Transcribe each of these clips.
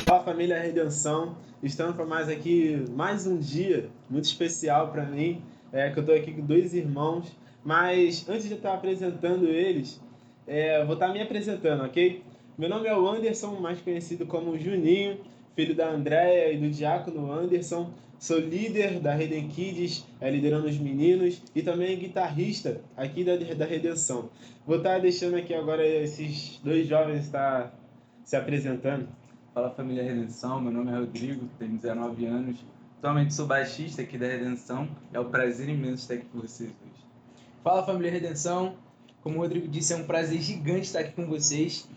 Fala família Redenção, estamos para mais um dia muito especial para mim, que eu estou aqui com dois irmãos, mas antes de eu estar apresentando eles, vou estar me apresentando, ok? Meu nome é o Anderson, mais conhecido como Juninho, filho da Andréia e do diácono Anderson, sou líder da Reden Kids, liderando os meninos e também guitarrista aqui da Redenção. Vou estar deixando aqui agora esses dois jovens estar se apresentando. Fala família Redenção, meu nome é Rodrigo, tenho 19 anos, atualmente sou baixista aqui da Redenção, é um prazer imenso estar aqui com vocês hoje. Fala família Redenção, como o Rodrigo disse, é um prazer gigante estar aqui com vocês.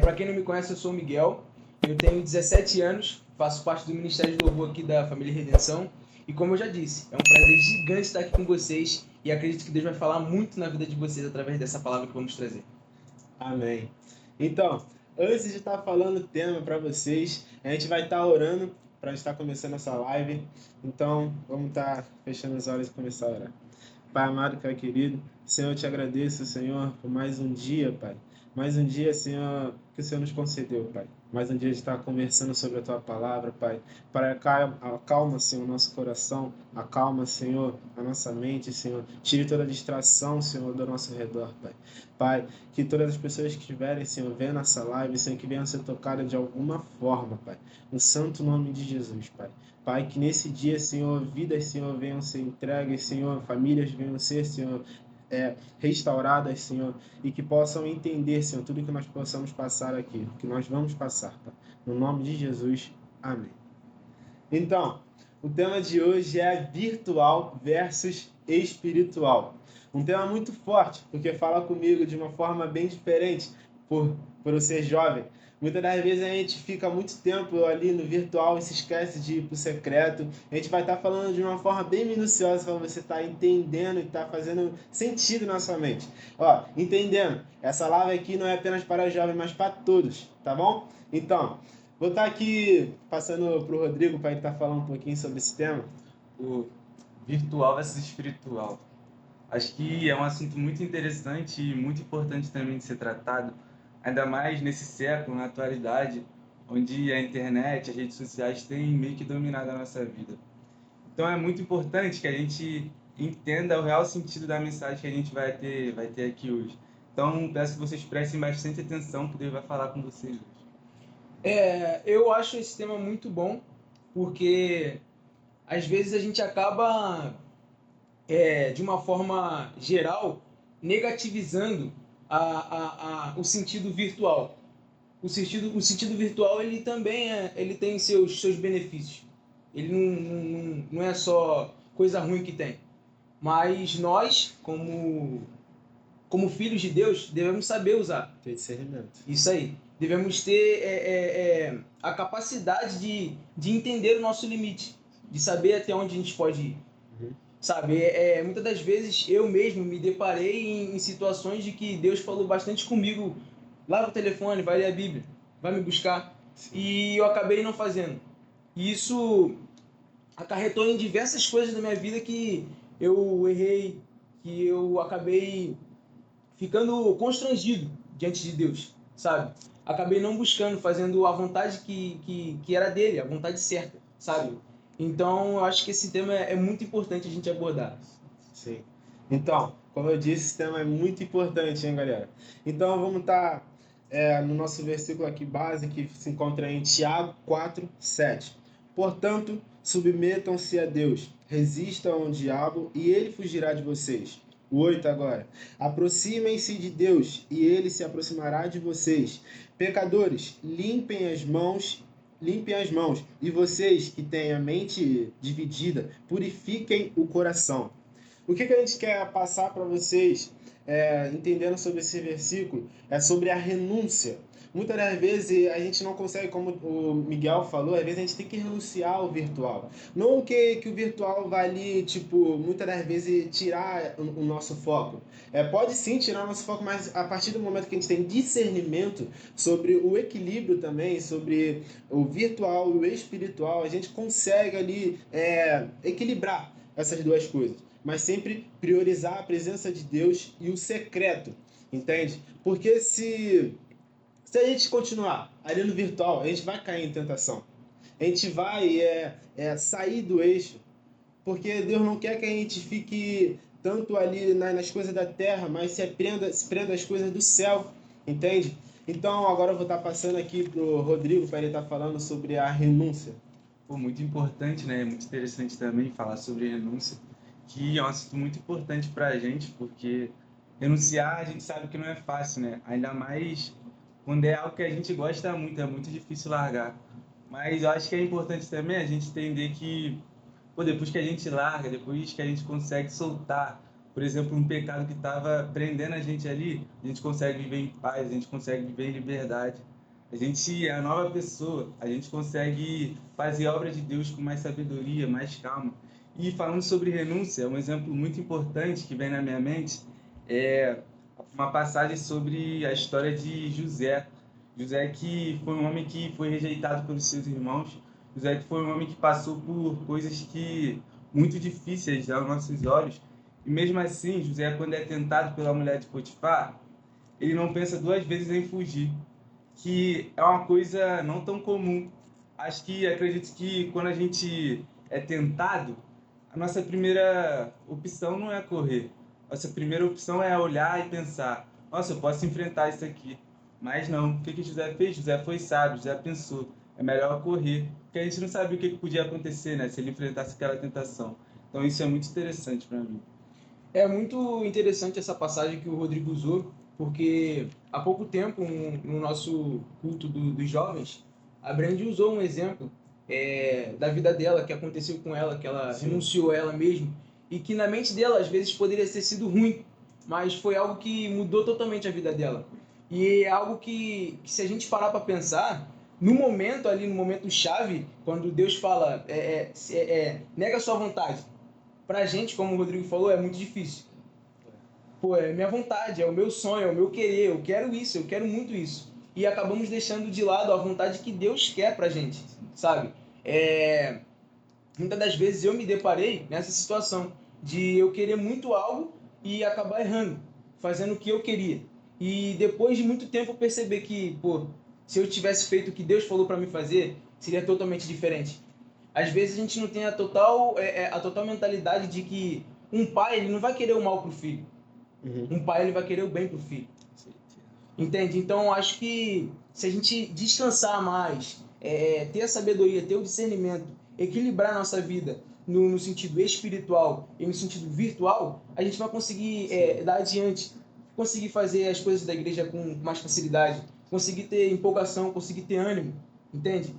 Para quem não me conhece, eu sou o Miguel, eu tenho 17 anos, faço parte do Ministério de Louvor aqui da família Redenção e como eu já disse, é um prazer gigante estar aqui com vocês e acredito que Deus vai falar muito na vida de vocês através dessa palavra que vamos trazer. Amém. Então, antes de estar falando o tema para vocês, a gente vai estar orando para estar começando essa live. Então, vamos estar fechando os olhos e começar a orar. Pai amado, Pai querido, Senhor, eu te agradeço, Senhor, por mais um dia, Pai. Mais um dia, Senhor, que o Senhor nos concedeu, Pai. Mais um dia de estar conversando sobre a Tua palavra, Pai. Para acalma, Senhor, o nosso coração. Acalma, Senhor, a nossa mente, Senhor. Tire toda a distração, Senhor, do nosso redor, Pai. Pai, que todas as pessoas que estiverem, Senhor, vendo essa live, Senhor, que venham a ser tocadas de alguma forma, Pai. No santo nome de Jesus, Pai. Pai, que nesse dia, Senhor, vidas, Senhor, venham ser entregues, Senhor, famílias venham ser, Senhor, restauradas, Senhor, e que possam entender, Senhor, tudo que nós possamos passar aqui, que nós vamos passar, Pai. No nome de Jesus, amém. Então, o tema de hoje é virtual versus espiritual. Um tema muito forte, porque fala comigo de uma forma bem diferente, por eu ser jovem. Muitas das vezes a gente fica muito tempo ali no virtual e se esquece de ir para o secreto. A gente vai estar falando de uma forma bem minuciosa para você estar entendendo e estar fazendo sentido na sua mente. Ó, entendendo, essa live aqui não é apenas para jovens, mas para todos, tá bom? Então, vou estar aqui passando para o Rodrigo para ele estar falando um pouquinho sobre esse tema. O virtual versus espiritual. Acho que é um assunto muito interessante e muito importante também de ser tratado, ainda mais nesse século, na atualidade, onde a internet, as redes sociais têm meio que dominado a nossa vida. Então é muito importante que a gente entenda o real sentido da mensagem que a gente vai ter aqui hoje. Então peço que vocês prestem bastante atenção, que Deus vai falar com vocês hoje. Eu acho esse tema muito bom, porque às vezes a gente acaba, de uma forma geral, negativizando o sentido virtual. O sentido virtual ele também ele tem seus benefícios. Ele não é só coisa ruim que tem. Mas nós, como filhos de Deus, devemos saber usar. Ter discernimento. Isso aí. Devemos ter a capacidade de entender o nosso limite, de saber até onde a gente pode ir. Uhum. Sabe, muitas das vezes eu mesmo me deparei em situações de que Deus falou bastante comigo. Lava o telefone, vai ler a Bíblia, vai me buscar. Sim. E eu acabei não fazendo. E isso acarretou em diversas coisas da minha vida que eu errei, que eu acabei ficando constrangido diante de Deus, sabe? Acabei não buscando, fazendo a vontade que era dele, a vontade certa, sabe? Então, eu acho que esse tema é muito importante a gente abordar. Sim. Então, como eu disse, esse tema é muito importante, hein, galera? Então, vamos estar no nosso versículo aqui base, que se encontra em Tiago 4:7. Portanto, submetam-se a Deus, resistam ao diabo e ele fugirá de vocês. O 8 agora. Aproximem-se de Deus e ele se aproximará de vocês. Pecadores, limpem as mãos, e vocês que têm a mente dividida, purifiquem o coração. O que a gente quer passar para vocês, entendendo sobre esse versículo, é sobre a renúncia. Muitas das vezes a gente não consegue, como o Miguel falou, às vezes a gente tem que renunciar ao virtual. Não que o virtual vai ali, muitas das vezes tirar o nosso foco. Pode sim tirar o nosso foco, mas a partir do momento que a gente tem discernimento sobre o equilíbrio também, sobre o virtual e o espiritual, a gente consegue ali equilibrar essas duas coisas. mas sempre priorizar a presença de Deus e o secreto, entende? Porque se a gente continuar ali no virtual, a gente vai cair em tentação. A gente vai sair do eixo, porque Deus não quer que a gente fique tanto ali nas coisas da terra, mas se prenda às coisas do céu, entende? Então agora eu vou estar passando aqui pro Rodrigo para ele estar falando sobre a renúncia. Pô, muito importante, né? Muito interessante também falar sobre renúncia, que é um assunto muito importante para a gente, porque renunciar a gente sabe que não é fácil, né? Ainda mais quando é algo que a gente gosta muito, é muito difícil largar. Mas eu acho que é importante também a gente entender que, pô, depois que a gente larga, depois que a gente consegue soltar, por exemplo, um pecado que estava prendendo a gente ali, a gente consegue viver em paz, a gente consegue viver em liberdade. A gente é a nova pessoa, a gente consegue fazer a obra de Deus com mais sabedoria, mais calma. E falando sobre renúncia, um exemplo muito importante que vem na minha mente é uma passagem sobre a história de José. José que foi um homem que foi rejeitado pelos seus irmãos. José que foi um homem que passou por coisas que muito difíceis aos nossos olhos. E mesmo assim, José, quando é tentado pela mulher de Potifar, ele não pensa duas vezes em fugir, que é uma coisa não tão comum. Acredito que quando a gente é tentado, a nossa primeira opção não é correr. Nossa primeira opção é olhar e pensar: nossa, eu posso enfrentar isso aqui. Mas não. O que José fez? José foi sábio, José pensou: é melhor correr. Porque a gente não sabia o que podia acontecer, né, se ele enfrentasse aquela tentação. Então isso é muito interessante para mim. É muito interessante essa passagem que o Rodrigo usou, porque há pouco tempo, no nosso culto dos jovens, a Brandy usou um exemplo da vida dela, que aconteceu com ela, que ela Sim. renunciou a ela mesma, e que na mente dela, às vezes, poderia ter sido ruim, mas foi algo que mudou totalmente a vida dela. E é algo que se a gente parar para pensar, no momento ali, no momento chave, quando Deus fala, nega a sua vontade, pra gente, como o Rodrigo falou, é muito difícil. Pô, é minha vontade, é o meu sonho, é o meu querer, eu quero isso, eu quero muito isso. E acabamos deixando de lado a vontade que Deus quer pra gente, sabe? Muitas das vezes eu me deparei nessa situação de eu querer muito algo e acabar errando, fazendo o que eu queria. E depois de muito tempo eu perceber que, pô, se eu tivesse feito o que Deus falou pra mim fazer, seria totalmente diferente. Às vezes a gente não tem a total mentalidade de que um pai ele não vai querer o mal pro filho. Uhum. Um pai ele vai querer o bem pro filho. Entende? Então eu acho que se a gente descansar mais, ter a sabedoria, ter o discernimento, equilibrar a nossa vida no sentido espiritual e no sentido virtual, a gente vai conseguir dar adiante, conseguir fazer as coisas da igreja com mais facilidade, conseguir ter empolgação, conseguir ter ânimo, entende?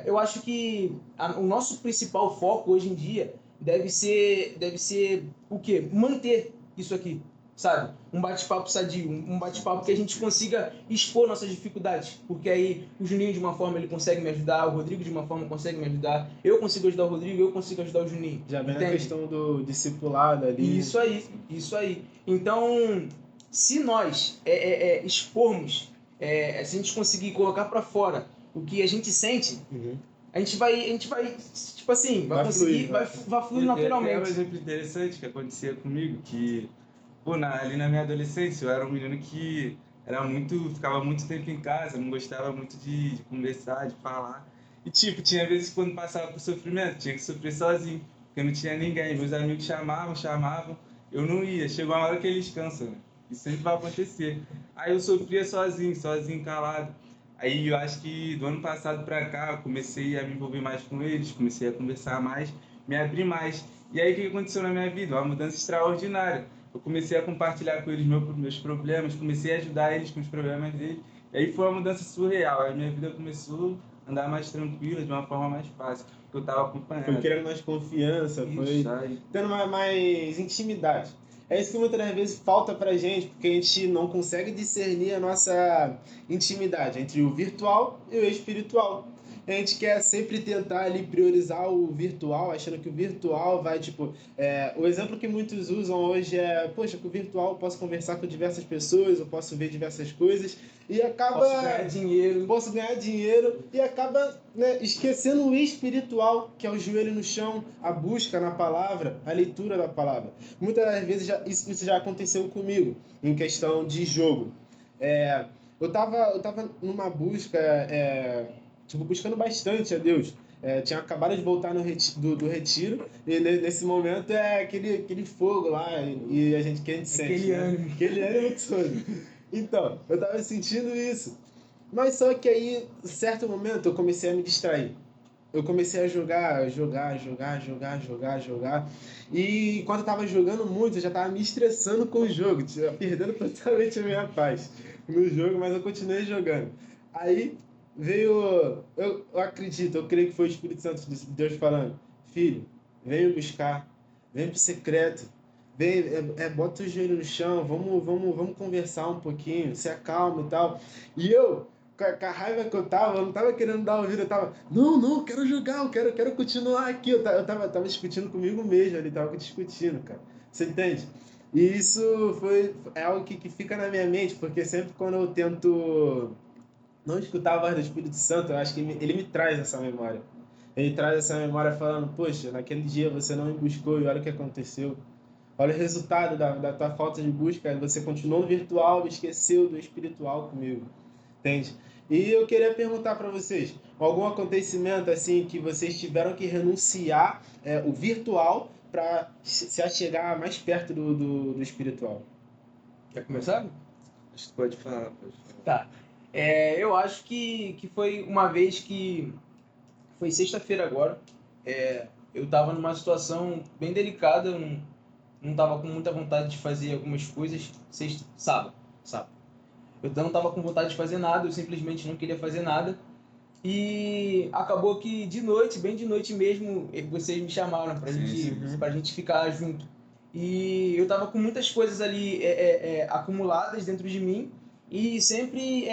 Eu acho que o nosso principal foco hoje em dia deve ser o quê? Manter isso aqui, sabe? Um bate-papo sadio, um bate-papo que a gente consiga expor nossas dificuldades, porque aí o Juninho de uma forma ele consegue me ajudar, o Rodrigo de uma forma consegue me ajudar, eu consigo ajudar o Rodrigo, eu consigo ajudar o Juninho. Já vem entende? a questão do discipulado ali. Isso aí, isso aí. Então, se nós expormos, se a gente conseguir colocar para fora o que a gente sente, Uhum. a gente vai, tipo assim, vai conseguir, fluir, vai fluir Tem um naturalmente. exemplo interessante que acontecia comigo, que, pô, ali na minha adolescência, eu era um menino que ficava muito tempo em casa, não gostava muito de conversar, de falar. E, tipo, tinha vezes que quando passava por sofrimento, tinha que sofrer sozinho, porque não tinha ninguém. Meus amigos chamavam, eu não ia. Chegou uma hora que eles cansam, né? Isso sempre vai acontecer. Aí eu sofria sozinho, calado. Aí eu acho que do ano passado pra cá eu comecei a me envolver mais com eles, comecei a conversar mais, me abrir mais. E aí o que aconteceu na minha vida? Uma mudança extraordinária. Eu comecei a compartilhar com eles meus problemas, comecei a ajudar eles com os problemas deles. E aí foi uma mudança surreal. Aí minha vida começou a andar mais tranquila, de uma forma mais fácil, porque eu estava acompanhando. Foi criando mais confiança, foi tendo mais intimidade. É isso que muitas das vezes falta pra gente, porque a gente não consegue discernir a nossa intimidade entre o virtual e o espiritual. a gente quer sempre tentar ali priorizar o virtual, achando que o virtual vai, tipo... o exemplo que muitos usam hoje é, poxa, com o virtual eu posso conversar com diversas pessoas, eu posso ver diversas coisas, e acaba... Posso ganhar dinheiro e acaba, né, esquecendo o espiritual, que é o joelho no chão, a busca na palavra, a leitura da palavra. Muitas das vezes isso já aconteceu comigo, em questão de jogo. Eu tava numa busca, tipo, buscando bastante a Deus. Tinha acabado de voltar do retiro, e nesse momento é aquele fogo lá, e a gente que a gente sente, Aquele né? ânimo. Aquele ânimo todo. Então, eu tava sentindo isso. Mas só que aí, em certo momento, eu comecei a me distrair. Eu comecei a jogar. E enquanto eu tava jogando muito, eu já tava me estressando com o jogo, perdendo totalmente a minha paz no jogo, mas eu continuei jogando. Aí veio, eu acredito, eu creio que foi o Espírito Santo de Deus falando: filho, vem me buscar, vem pro secreto, vem, bota o joelho no chão, vamos conversar um pouquinho, se acalma e tal. E eu, com a raiva que eu não tava querendo dar ouvido, eu tava, não, quero jogar, quero continuar aqui. Eu tava discutindo comigo mesmo ali, tava discutindo, cara. Você entende? E isso é algo que fica na minha mente, porque sempre quando eu tento não escutar a voz do Espírito Santo, eu acho que ele me traz essa memória. Ele traz essa memória falando, poxa, naquele dia você não me buscou e olha o que aconteceu. Olha o resultado da tua falta de busca, você continuou no virtual e esqueceu do espiritual comigo. Entende? E eu queria perguntar para vocês, algum acontecimento assim que vocês tiveram que renunciar o virtual para se achegar mais perto do espiritual? Quer começar? Acho que pode falar, pode falar. Tá. Eu acho que foi uma vez que... Foi sexta-feira agora. Eu tava numa situação bem delicada, eu não tava com muita vontade de fazer algumas coisas. Sábado. Eu não tava com vontade de fazer nada, eu simplesmente não queria fazer nada. E acabou que de noite, bem de noite mesmo, vocês me chamaram pra gente ficar junto. E eu tava com muitas coisas ali acumuladas dentro de mim e sempre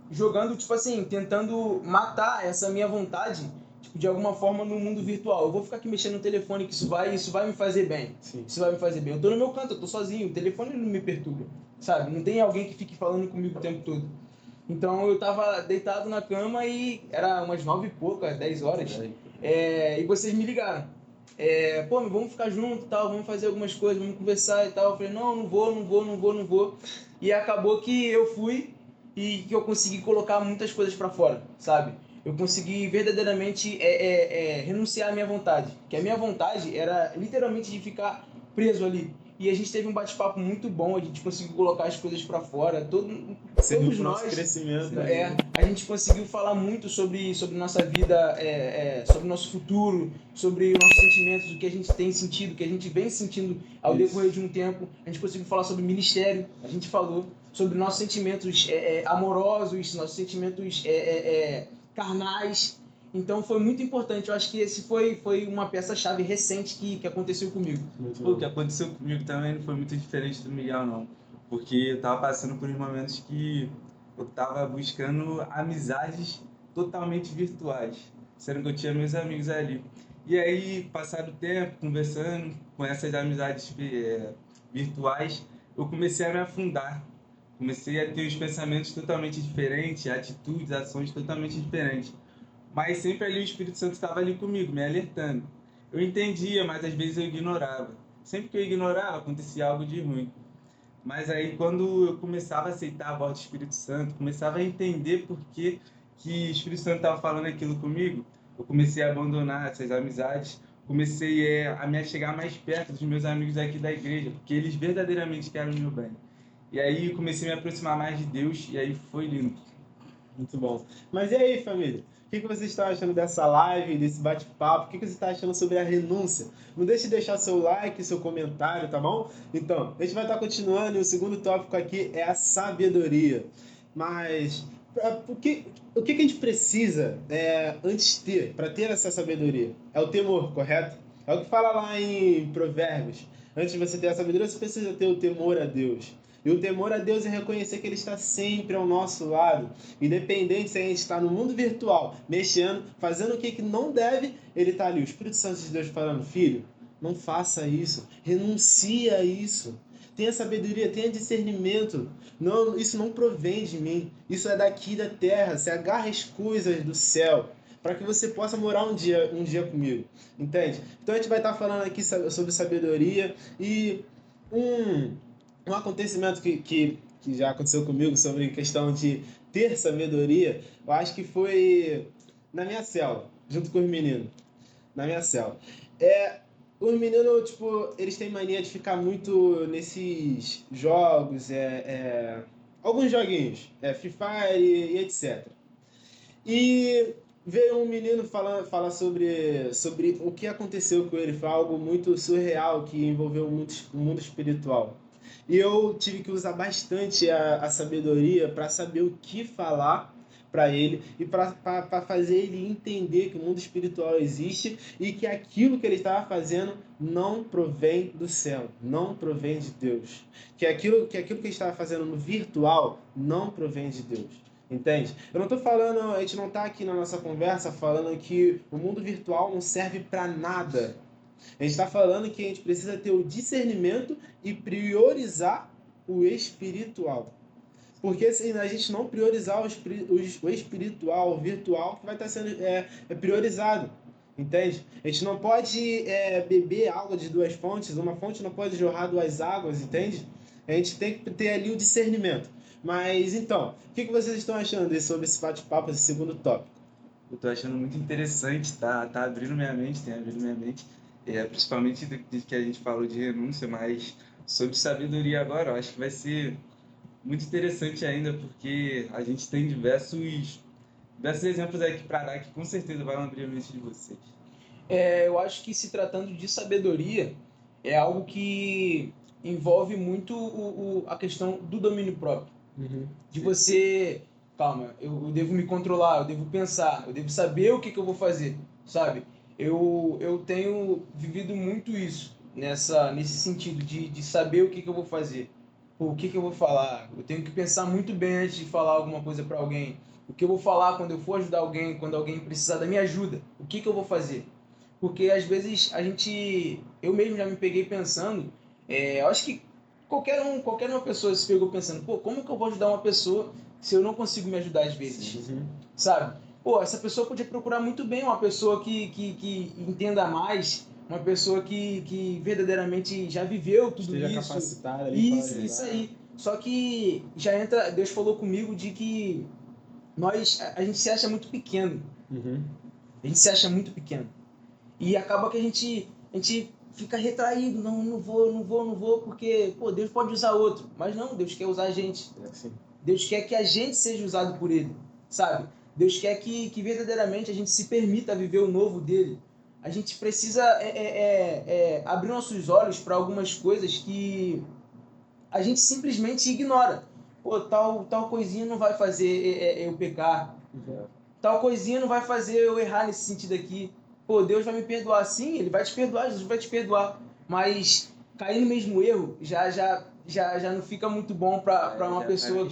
jogando, tipo assim, tentando matar essa minha vontade, tipo, de alguma forma no mundo virtual. Eu vou ficar aqui mexendo no telefone que isso vai me fazer bem. Sim. Isso vai me fazer bem. Eu tô no meu canto, eu tô sozinho, o telefone não me perturba, sabe? Não tem alguém que fique falando comigo o tempo todo. Então eu tava deitado na cama e era umas 9 e pouca, 10 horas. E vocês me ligaram. Pô, vamos ficar junto e tal, vamos fazer algumas coisas, vamos conversar e tal. Eu falei, não vou. E acabou que eu fui e que eu consegui colocar muitas coisas pra fora, sabe? Eu consegui verdadeiramente renunciar à minha vontade. Que a minha vontade era literalmente de ficar preso ali. E a gente teve um bate-papo muito bom, a gente conseguiu colocar as coisas pra fora. Serviu Todos pro nosso nós, crescimento. a gente conseguiu falar muito sobre nossa vida, sobre nosso futuro, sobre nossos sentimentos, o que a gente tem sentido, o que a gente vem sentindo ao decorrer de um tempo. A gente conseguiu falar sobre ministério, a gente falou sobre nossos sentimentos amorosos, nossos sentimentos carnais. Então foi muito importante. Eu acho que esse foi uma peça-chave recente que aconteceu comigo. O que aconteceu comigo também não foi muito diferente do Miguel, não. Porque eu tava passando por uns momentos que eu tava buscando amizades totalmente virtuais, sendo que eu tinha meus amigos ali. E aí, passado o tempo, conversando com essas amizades virtuais, eu comecei a me afundar. Comecei a ter os pensamentos totalmente diferentes, atitudes, ações totalmente diferentes. Mas sempre ali o Espírito Santo estava ali comigo, me alertando. Eu entendia, mas às vezes eu ignorava. Sempre que eu ignorava, acontecia algo de ruim. Mas aí quando eu começava a aceitar a voz do Espírito Santo, começava a entender por que o Espírito Santo estava falando aquilo comigo, eu comecei a abandonar essas amizades, comecei a me chegar mais perto dos meus amigos aqui da igreja, porque eles verdadeiramente querem o meu bem. E aí comecei a me aproximar mais de Deus e aí foi lindo. Muito bom. Mas e aí, família? O que vocês estão achando dessa live, desse bate-papo? O que você está achando sobre a renúncia? Não deixe de deixar seu like, seu comentário, tá bom? Então, a gente vai estar continuando e o segundo tópico aqui é a sabedoria. Mas o que a gente precisa antes de ter, para ter essa sabedoria? É o temor, correto? É o que fala lá em Provérbios. Antes de você ter a sabedoria, você precisa ter o temor a Deus. E o temor a Deus é reconhecer que Ele está sempre ao nosso lado. Independente se a gente está no mundo virtual, mexendo, fazendo o que não deve, Ele está ali. O Espírito Santo de Deus falando, filho, não faça isso, renuncia a isso. Tenha sabedoria, tenha discernimento. Não, isso não provém de mim. Isso é daqui da terra. Você agarra as coisas do céu para que você possa morar um dia comigo. Entende? Então a gente vai estar falando aqui sobre sabedoria e um acontecimento que já aconteceu comigo sobre questão de ter sabedoria, eu acho que foi na minha cela, junto com os meninos. Na minha cela. Os meninos, tipo, eles têm mania de ficar muito nesses jogos, alguns joguinhos, Free Fire e etc. E veio um menino falar sobre o que aconteceu com ele. Foi algo muito surreal que envolveu o mundo espiritual. E eu tive que usar bastante a sabedoria para saber o que falar para ele e para fazer ele entender que o mundo espiritual existe e que aquilo que ele estava fazendo não provém do céu, não provém de Deus. Que aquilo que ele estava fazendo no virtual não provém de Deus. Entende? Eu não estou falando, a gente não está aqui na nossa conversa falando que o mundo virtual não serve para nada. A gente está falando que a gente precisa ter o discernimento e priorizar o espiritual. Porque se a gente não priorizar o espiritual, o virtual, que vai estar sendo priorizado. Entende? A gente não pode beber água de duas fontes, uma fonte não pode jorrar duas águas, entende? A gente tem que ter ali o discernimento. Mas então, o que vocês estão achando sobre esse bate-papo, esse segundo tópico? Eu tô achando muito interessante, tá abrindo minha mente, tem abrindo minha mente, principalmente de que a gente falou de renúncia, mas sobre sabedoria agora, eu acho que vai ser muito interessante ainda, porque a gente tem diversos exemplos aqui para dar que com certeza vai abrir a mente de vocês. Eu acho que se tratando de sabedoria, é algo que envolve muito a questão do domínio próprio. De você, calma, eu devo me controlar, eu devo pensar, eu devo saber o que eu vou fazer, sabe? Eu tenho vivido muito isso, nesse sentido de saber o que eu vou fazer, o que eu vou falar. Eu tenho que pensar muito bem antes de falar alguma coisa para alguém. O que eu vou falar quando eu for ajudar alguém, quando alguém precisar da minha ajuda, o que eu vou fazer? Porque às vezes eu mesmo já me peguei pensando, eu acho que qualquer uma pessoa se pegou pensando, pô, como que eu vou ajudar uma pessoa se eu não consigo me ajudar às vezes? Sabe? Pô, essa pessoa podia procurar muito bem uma pessoa que entenda mais, uma pessoa que verdadeiramente já viveu tudo Esteja isso. capacitada ali Isso aí. Só que já entra, Deus falou comigo de que a gente se acha muito pequeno. A gente se acha muito pequeno. E acaba que a gente fica retraído, não vou, porque, pô, Deus pode usar outro. Mas não, Deus quer usar a gente. Deus quer que a gente seja usado por Ele, sabe? Deus quer que verdadeiramente a gente se permita viver o novo dele. A gente precisa abrir nossos olhos para algumas coisas que a gente simplesmente ignora. Pô, tal coisinha não vai fazer eu pecar. Tal coisinha não vai fazer eu errar nesse sentido aqui. Pô, Deus vai me perdoar. Sim, Ele vai te perdoar, Jesus vai te perdoar. Mas cair no mesmo erro já não fica muito bom para uma pessoa.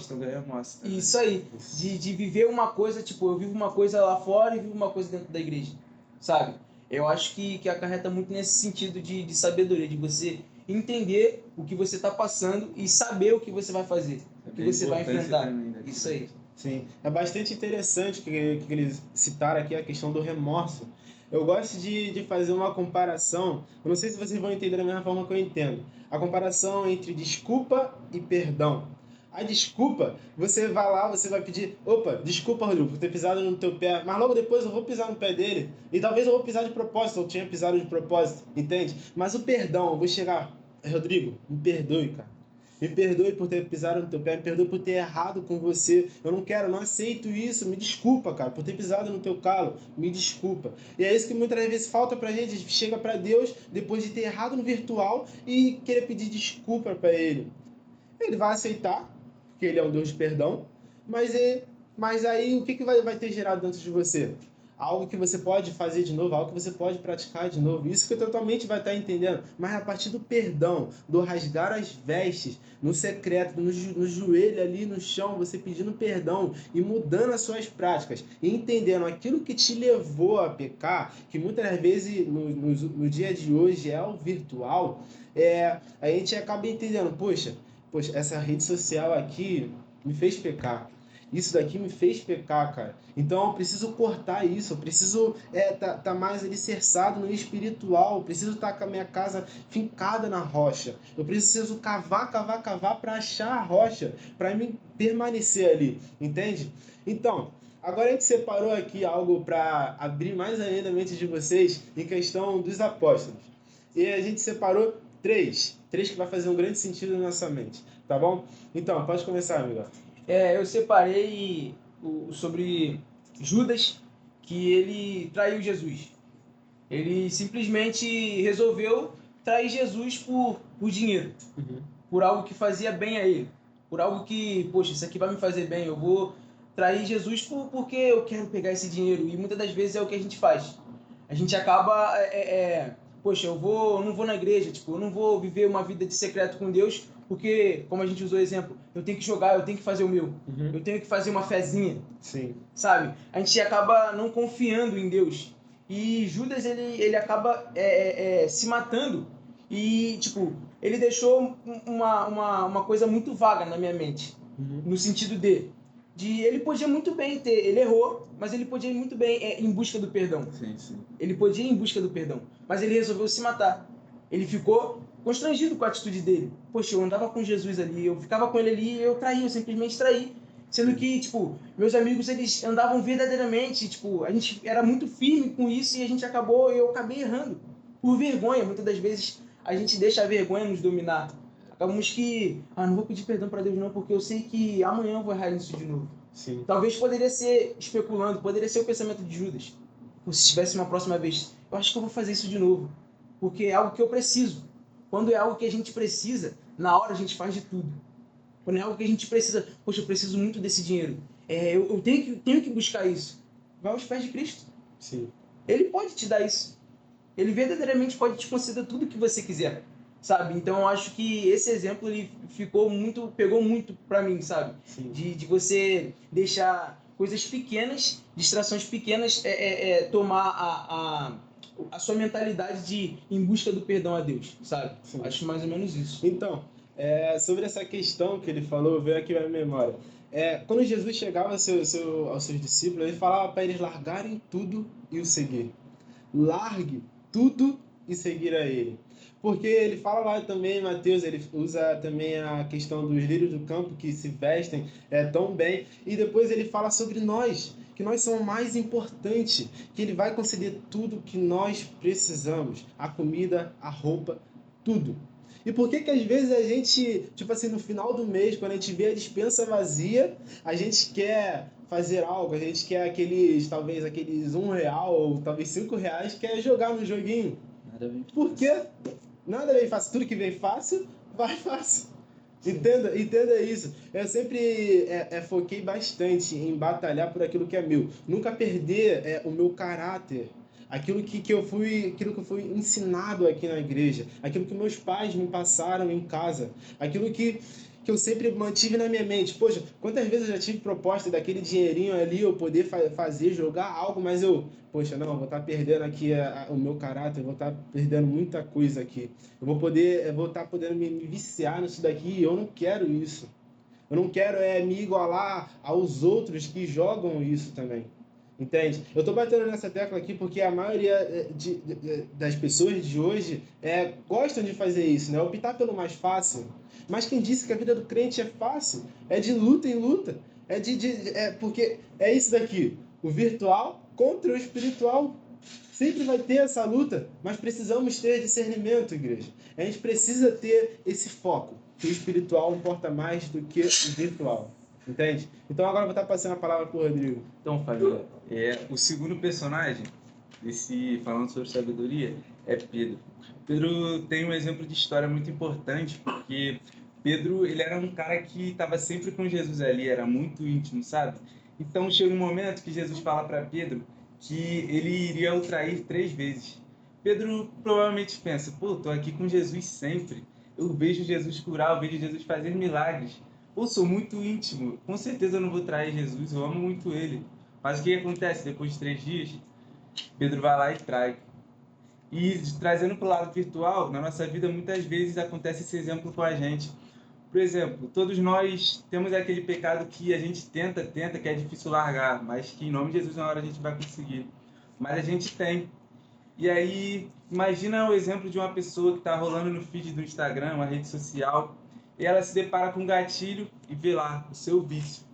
Isso aí. De viver uma coisa, tipo, eu vivo uma coisa lá fora e vivo uma coisa dentro da igreja. Sabe? Eu acho que acarreta muito nesse sentido de sabedoria, de você entender o que você está passando e saber o que você vai fazer, o que você vai enfrentar. Isso aí. Sim, é bastante interessante que eles citaram aqui a questão do remorso. Eu gosto de fazer uma comparação, eu não sei se vocês vão entender da mesma forma que eu entendo. A comparação entre desculpa e perdão. A desculpa, você vai lá, você vai pedir, opa, desculpa, Rodrigo, por ter pisado no teu pé, mas logo depois eu vou pisar no pé dele, e talvez eu vou pisar de propósito, eu tinha pisado de propósito, entende? Mas o perdão, eu vou chegar, Rodrigo, me perdoe, cara. Me perdoe por ter pisado no teu pé, me perdoe por ter errado com você. Eu não quero, não aceito isso. Me desculpa, cara, por ter pisado no teu calo. Me desculpa. E é isso que muitas vezes falta pra gente. A gente chega pra Deus depois de ter errado no virtual e querer pedir desculpa pra Ele. Ele vai aceitar, porque Ele é um Deus de perdão. Mas aí o que vai ter gerado dentro de você? algo que você pode fazer de novo, algo que você pode praticar de novo. Isso que eu totalmente vai estar entendendo. Mas a partir do perdão, do rasgar as vestes, no secreto, no joelho ali no chão, você pedindo perdão e mudando as suas práticas e entendendo aquilo que te levou a pecar, que muitas vezes no dia de hoje é o virtual, a gente acaba entendendo, poxa, essa rede social aqui me fez pecar. Isso daqui me fez pecar, cara. Então eu preciso cortar isso, eu preciso tá mais alicerçado no espiritual, eu preciso estar com a minha casa fincada na rocha. Eu preciso cavar para achar a rocha, para mim permanecer ali, entende? Então, agora a gente separou aqui algo para abrir mais ainda a mente de vocês em questão dos apóstolos. E a gente separou três que vai fazer um grande sentido na nossa mente, tá bom? Então, pode começar, amigo. Eu separei sobre Judas, que ele traiu Jesus. Ele simplesmente resolveu trair Jesus por dinheiro, por algo que fazia bem a ele, por algo que, poxa, isso aqui vai me fazer bem, eu vou trair Jesus porque eu quero pegar esse dinheiro. E muitas das vezes é o que a gente faz. A gente acaba, poxa, eu não vou na igreja, tipo, eu não vou viver uma vida de secreto com Deus, porque, como a gente usou o exemplo, eu tenho que jogar, eu tenho que fazer o meu, eu tenho que fazer uma fezinha, Sim. sabe? A gente acaba não confiando em Deus. E Judas, ele acaba se matando e, tipo, ele deixou uma coisa muito vaga na minha mente, no sentido de ele podia muito bem ele errou, mas ele podia ir muito bem em busca do perdão. Sim, sim. Ele podia ir em busca do perdão, mas ele resolveu se matar. Ele ficou constrangido com a atitude dele. Poxa, eu andava com Jesus ali, eu ficava com ele ali, eu simplesmente traí. Sendo que, tipo, meus amigos, eles andavam verdadeiramente, tipo, a gente era muito firme com isso e eu acabei errando. Por vergonha, muitas das vezes a gente deixa a vergonha nos dominar. Acabamos que, não vou pedir perdão para Deus não, porque eu sei que amanhã eu vou errar nisso de novo. Sim. Talvez poderia ser especulando, poderia ser o pensamento de Judas. Se tivesse uma próxima vez, eu acho que eu vou fazer isso de novo, porque é algo que eu preciso. Quando é algo que a gente precisa, na hora a gente faz de tudo. Quando é algo que a gente precisa, poxa, eu preciso muito desse dinheiro, eu tenho que buscar isso. Vai aos pés de Cristo. Sim. Ele pode te dar isso. Ele verdadeiramente pode te conceder tudo o que você quiser, sabe? Então eu acho que esse exemplo ele pegou muito pra mim, sabe? Sim. De você deixar coisas pequenas, distrações pequenas, tomar a sua mentalidade de ir em busca do perdão a Deus, sabe? Sim. Acho mais ou menos isso. Então, sobre essa questão que ele falou, veio aqui na minha memória. Quando Jesus chegava aos seus discípulos, ele falava para eles largarem tudo e o seguir. Largue tudo e seguir a ele. Porque ele fala lá também em Mateus, ele usa também a questão dos lírios do campo que se vestem tão bem. E depois ele fala sobre nós, que nós somos mais importantes, que ele vai conceder tudo que nós precisamos. A comida, a roupa, tudo. E por que às vezes a gente, tipo assim, no final do mês, quando a gente vê a despensa vazia, a gente quer fazer algo, a gente quer talvez aqueles R$1 ou talvez R$5, quer jogar no joguinho. Nada bem. Por quê? Nada vem fácil. Tudo que vem fácil, vai fácil. Entenda isso. Eu sempre foquei bastante em batalhar por aquilo que é meu. Nunca perder o meu caráter. Aquilo que eu fui ensinado aqui na igreja. Aquilo que meus pais me passaram em casa. Aquilo que eu sempre mantive na minha mente. Poxa, quantas vezes eu já tive proposta daquele dinheirinho ali, eu poder fazer, jogar algo, mas poxa, não, eu vou estar perdendo aqui o meu caráter, eu vou estar perdendo muita coisa aqui. Eu vou estar podendo me viciar nisso daqui e eu não quero isso. Eu não quero me igualar aos outros que jogam isso também. Entende? Eu estou batendo nessa tecla aqui porque a maioria das pessoas de hoje gostam de fazer isso, né? Optar pelo mais fácil. Mas quem disse que a vida do crente é fácil? É de luta em luta. Porque é isso daqui. O virtual contra o espiritual. Sempre vai ter essa luta, mas precisamos ter discernimento, igreja. A gente precisa ter esse foco, que o espiritual importa mais do que o virtual. Entende? Então agora eu vou estar passando a palavra para o Rodrigo. Então, família, o segundo personagem, falando sobre sabedoria, é Pedro. Pedro tem um exemplo de história muito importante, porque Pedro ele era um cara que estava sempre com Jesus ali, era muito íntimo, sabe? Então chega um momento que Jesus fala para Pedro que ele iria o trair 3 vezes. Pedro provavelmente pensa, pô, tô aqui com Jesus sempre. Eu vejo Jesus curar, eu vejo Jesus fazer milagres. Pô, sou muito íntimo. Com certeza eu não vou trair Jesus, eu amo muito ele. Mas o que acontece? Depois de 3 dias, Pedro vai lá e trai. E trazendo para o lado virtual, na nossa vida muitas vezes acontece esse exemplo com a gente. Por exemplo, todos nós temos aquele pecado que a gente tenta, que é difícil largar, mas que em nome de Jesus na hora a gente vai conseguir. Mas a gente tem. E aí, imagina o exemplo de uma pessoa que está rolando no feed do Instagram, uma rede social, e ela se depara com um gatilho e vê lá o seu vício.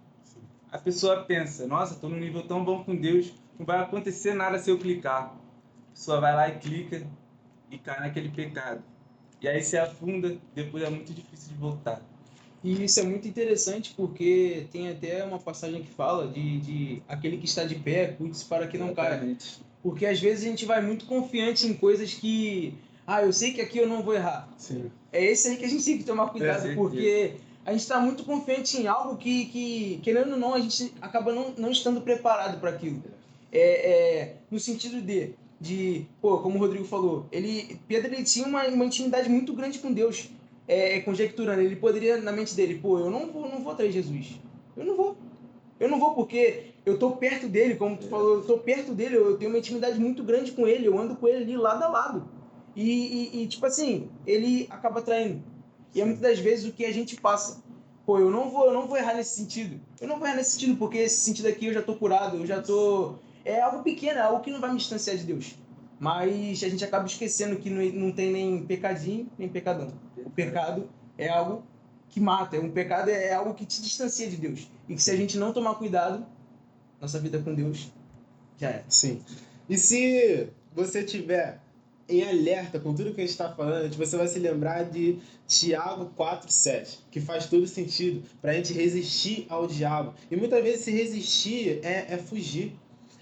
A pessoa pensa, nossa, estou num nível tão bom com Deus, não vai acontecer nada se eu clicar. A pessoa vai lá e clica e cai naquele pecado. E aí se afunda, depois é muito difícil de voltar. E isso é muito interessante porque tem até uma passagem que fala de aquele que está de pé, cuide-se para que não caia. Exatamente. Porque às vezes a gente vai muito confiante em coisas que, eu sei que aqui eu não vou errar. Sim. É esse aí que a gente tem que tomar cuidado, certeza. porque a gente está muito confiante em algo que, querendo ou não, a gente acaba não estando preparado para aquilo. No sentido pô, como o Rodrigo falou, Pedro ele tinha uma intimidade muito grande com Deus, conjecturando, ele poderia, na mente dele, pô, eu não vou atrás de Jesus, eu não vou porque eu tô perto dele, como tu falou, eu tô perto dele, eu tenho uma intimidade muito grande com ele, eu ando com ele ali lado a lado. Tipo assim, ele acaba traindo. E é muitas das vezes o que a gente passa. Pô, eu não vou errar nesse sentido. Eu não vou errar nesse sentido, porque esse sentido aqui eu já tô curado, eu já tô... É algo pequeno, é algo que não vai me distanciar de Deus. Mas a gente acaba esquecendo que não tem nem pecadinho, nem pecadão. O pecado é algo que mata, um pecado é algo que te distancia de Deus. E que se a gente não tomar cuidado, nossa vida com Deus já é. Sim. E se você tiver em alerta com tudo que a gente está falando, você vai se lembrar de Tiago 4,7, que faz todo sentido para a gente resistir ao diabo. E muitas vezes se resistir é fugir.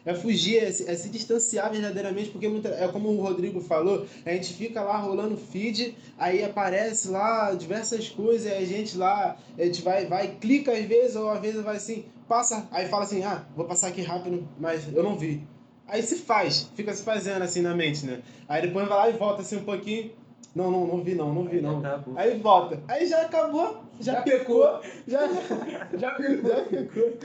É fugir, é se distanciar verdadeiramente, porque é como o Rodrigo falou, a gente fica lá rolando feed, aí aparece lá diversas coisas, e a gente lá, a gente vai clica às vezes, ou às vezes vai assim, passa, aí fala assim, vou passar aqui rápido, mas eu não vi. Aí fica se fazendo assim na mente, né? Aí depois vai lá e volta assim um pouquinho, não vi não. Acabou. Aí volta, aí já acabou, já pecou, já pecou.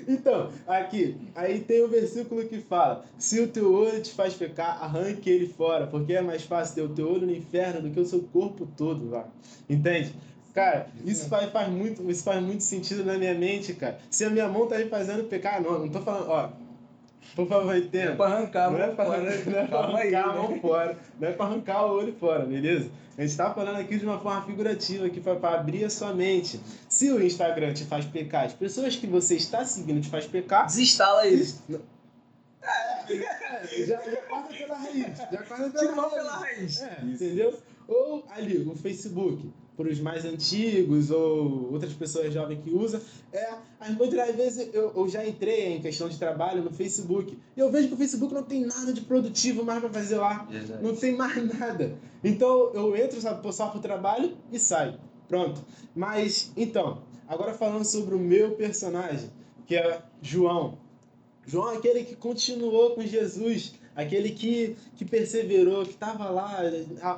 Então, aqui, aí tem o versículo que fala: se o teu olho te faz pecar, arranque ele fora, porque é mais fácil ter o teu olho no inferno do que o seu corpo todo lá. Entende? Cara, isso faz muito sentido na minha mente, cara. Se a minha mão tá me fazendo pecar, não tô falando, ó. Por favor, entenda. É pra arrancar, não é pra fora. arrancar, não é pra Calma aí, arrancar a né? mão fora, não é pra arrancar o olho fora, beleza? A gente tá falando aqui de uma forma figurativa, aqui para abrir a sua mente. Se o Instagram te faz pecar, as pessoas que você está seguindo te faz pecar, Desinstala ele. já corta pela raiz. Já corta Tira pela pela raiz. Entendeu? Ou ali, o Facebook, para os mais antigos ou outras pessoas jovens que usam, muitas vezes eu já entrei em questão de trabalho no Facebook e eu vejo que o Facebook não tem nada de produtivo mais para fazer lá. Verdade. Não tem mais nada. Então eu entro só para o trabalho e saio. Pronto. Mas, então, agora falando sobre o meu personagem, que é João. João é aquele que continuou com Jesus, aquele que perseverou, que estava lá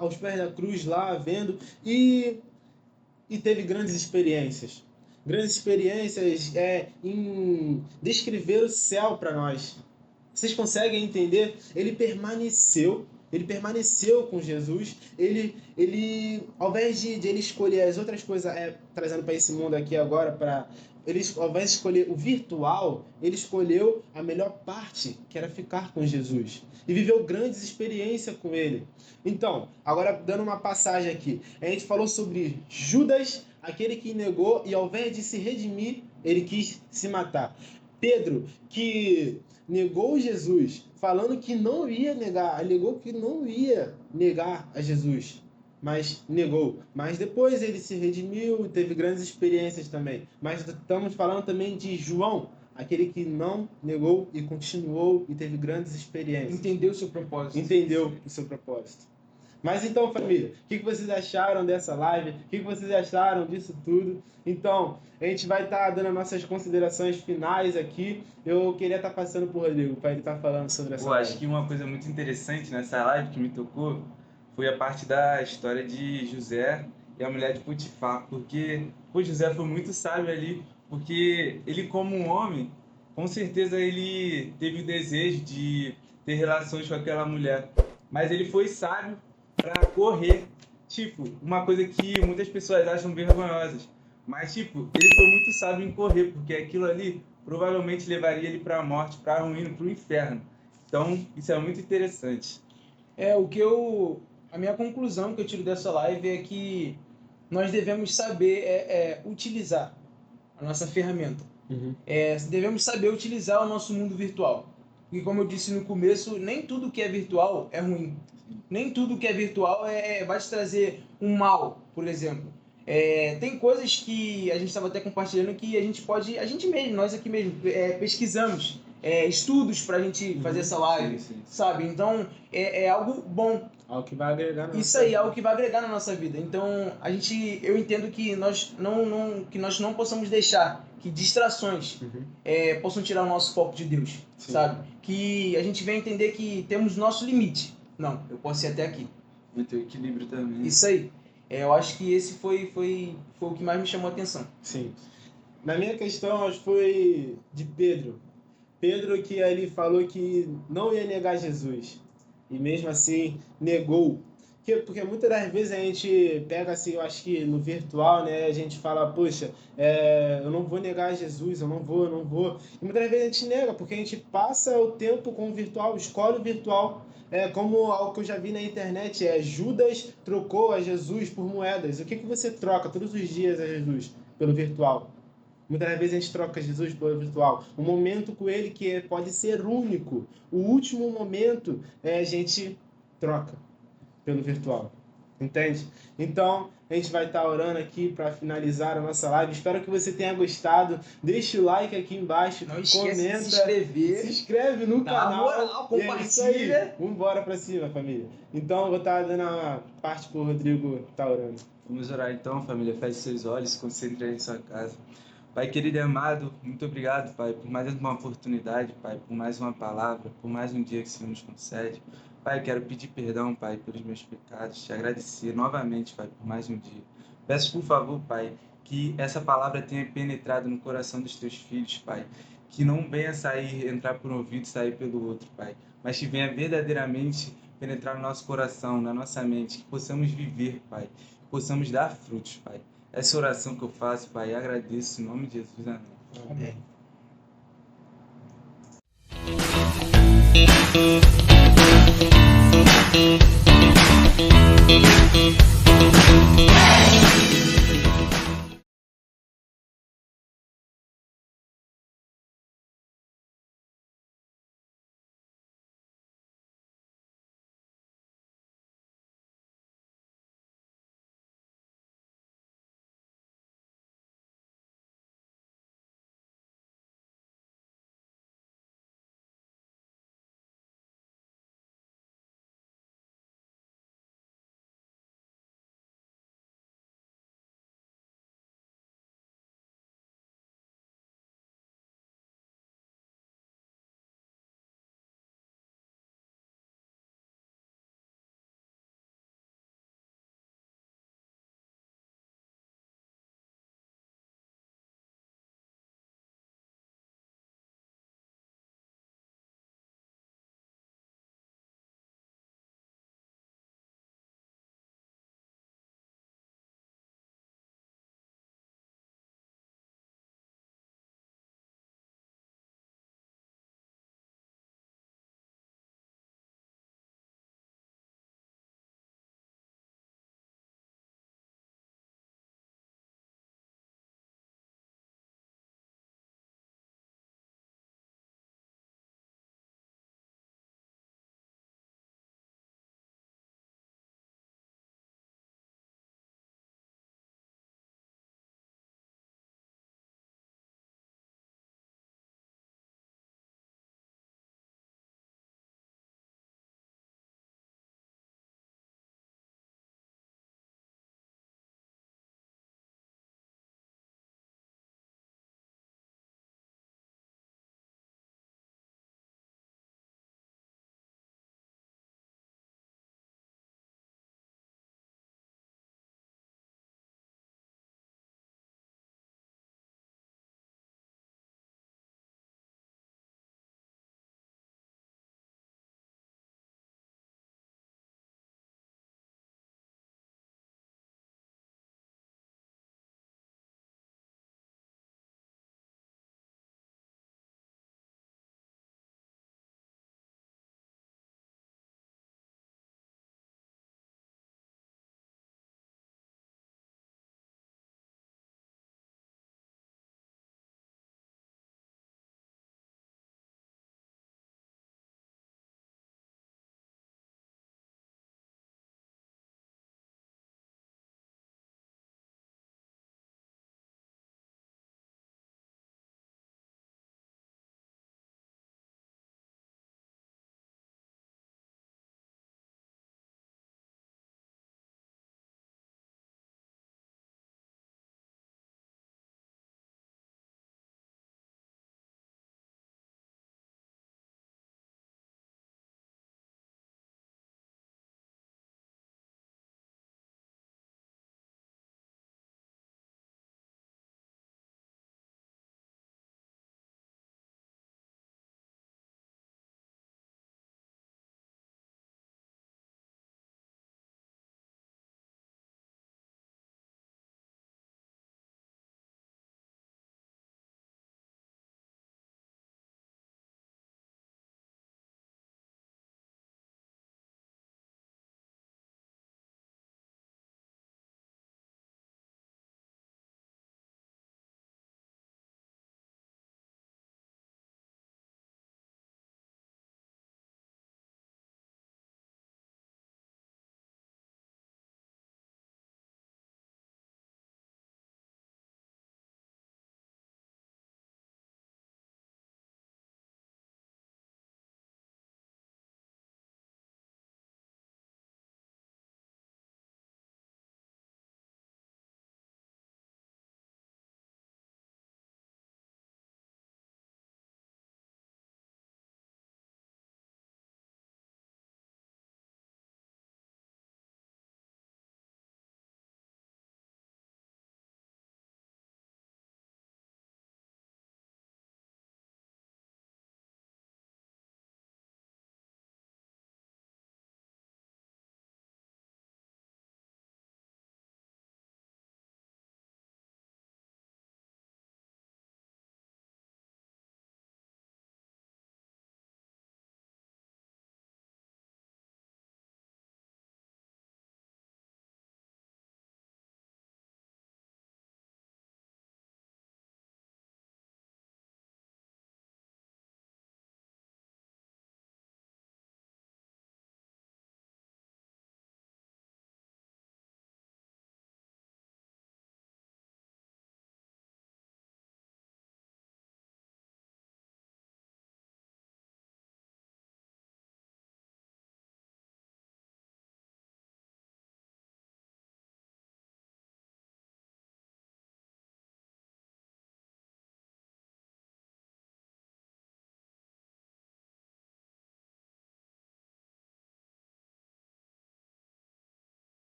aos pés da cruz, lá vendo, e teve grandes experiências. Grandes experiências em descrever o céu para nós. Vocês conseguem entender? Ele permaneceu com Jesus. Ele ao invés de ele escolher as outras coisas, trazendo para esse mundo aqui agora, ao invés de escolher o virtual, ele escolheu a melhor parte, que era ficar com Jesus. E viveu grandes experiências com ele. Então, agora dando uma passagem aqui. A gente falou sobre Judas, aquele que negou e ao invés de se redimir, ele quis se matar. Pedro, que negou Jesus, falando que não ia negar, alegou que não ia negar a Jesus, mas negou. Mas depois ele se redimiu e teve grandes experiências também. Mas estamos falando também de João, aquele que não negou e continuou e teve grandes experiências. Entendeu o seu propósito. Entendeu o seu propósito. Mas então, família, o que vocês acharam dessa live? O que vocês acharam disso tudo? Então, a gente vai estar dando as nossas considerações finais aqui. Eu queria estar passando por Rodrigo, para ele estar falando sobre essa live. Acho que uma coisa muito interessante nessa live que me tocou foi a parte da história de José e a mulher de Potifar, porque José foi muito sábio ali, porque ele, como um homem, com certeza ele teve o desejo de ter relações com aquela mulher, mas ele foi sábio para correr, tipo, uma coisa que muitas pessoas acham vergonhosas, mas tipo, ele foi muito sábio em correr, porque aquilo ali provavelmente levaria ele para a morte, para a ruína, para o inferno. Então, isso é muito interessante. A minha conclusão que eu tiro dessa live é que nós devemos saber utilizar a nossa ferramenta. Devemos saber utilizar o nosso mundo virtual. Porque, como eu disse no começo, nem tudo que é virtual é ruim. Nem tudo que é virtual vai te trazer um mal, por exemplo. Tem coisas que a gente estava até compartilhando que nós aqui mesmo, pesquisamos estudos para a gente fazer essa live, sim. sabe? Então, é algo bom. Algo que vai agregar na Isso aí, algo que vai agregar na nossa vida. Então, eu entendo que nós não possamos deixar que distrações possam tirar o nosso foco de Deus, Sim. sabe? Que a gente venha entender que temos nosso limite. Não, eu posso ir até aqui. E ter equilíbrio também. Isso aí. Eu acho que esse foi o que mais me chamou a atenção. Sim. Na minha questão, acho que foi de Pedro. Pedro que ele falou que não ia negar Jesus. E mesmo assim, negou. Porque muitas das vezes a gente pega assim, eu acho que no virtual, né, a gente fala, poxa, eu não vou negar Jesus, eu não vou. E muitas das vezes a gente nega, porque a gente passa o tempo com o virtual, escolhe o virtual. Como algo que eu já vi na internet, Judas trocou a Jesus por moedas. O que você troca todos os dias a Jesus? Pelo virtual. Muitas das vezes a gente troca Jesus pelo virtual. Um momento com ele que pode ser único. O último momento a gente troca pelo virtual. Entende? Então, a gente vai estar orando aqui para finalizar a nossa live. Espero que você tenha gostado. Deixa o like aqui embaixo. Não esquece comenta, de se inscrever. Se inscreve no canal. Moral, compartilha. E é isso aí. Vamos embora para cima, família. Então, eu vou estar dando a parte para o Rodrigo estar orando. Vamos orar então, família. Feche seus olhos, se concentre aí em sua casa. Pai querido e amado, muito obrigado, Pai, por mais uma oportunidade, Pai, por mais uma palavra, por mais um dia que o Senhor nos concede. Pai, quero pedir perdão, Pai, pelos meus pecados, te agradecer novamente, Pai, por mais um dia. Peço, por favor, Pai, que essa palavra tenha penetrado no coração dos teus filhos, Pai, que não venha entrar por um ouvido e sair pelo outro, Pai, mas que venha verdadeiramente penetrar no nosso coração, na nossa mente, que possamos viver, Pai, que possamos dar frutos, Pai. Essa oração que eu faço, Pai, agradeço em nome de Jesus. Amém. Amém.